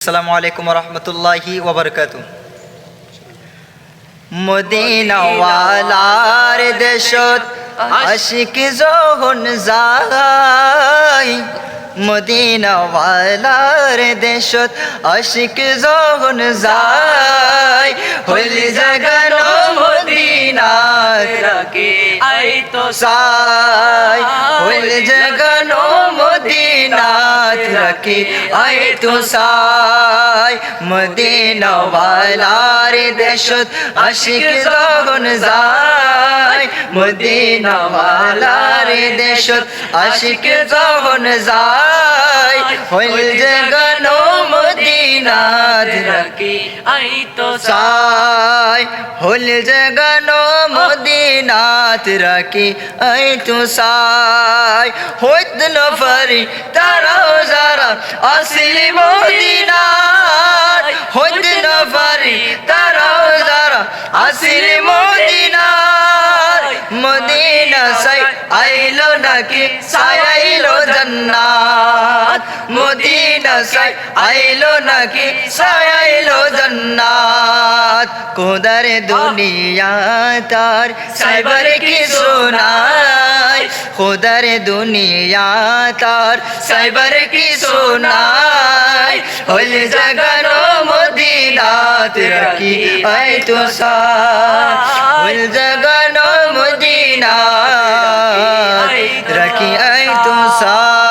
আসসালামু আলাইকুম ওয়া রাহমাতুল্লাহি ওয়া বারাকাতুহু। মদিনাওয়ালার দেশত আশিক যখন যায়, মদিনাওয়ালার দেশত আশিক যখন যায়, হইল জাগানো মদিনাত রাখি আইতো সাই, হইল জাগানো মদিনাত রাখি আইতো সাই। মদিনাওয়ালার দেশত আশিক যখন যায়, মদিনাওয়ালার দেশত আশিক যখন যায়, হইল জাগানো মদিনাত রাখি আইতো সাই, হইল জাগানো মদিনাত রাখি আইতো সাই। হইত নফরি তারাও যারা আসলি মদিনাত, হইত নফরি তারাও যারা আসলি মদিনাত, মদিনা সাই আইলো নাকি সায়াইলো জান্নাত, মদিনা সাই আইলো নাকি সায়াইলো জান্নাত। কোদার দুনিয়া তার সাইবার কি শোনায়, খোদার দুনিয়া তার সাইবার কি শোনায়, হইল জাগানো মদিনাত রাখি আইতো সাই, হইল জাগানো মদিনাত রাখি আইতো সাই।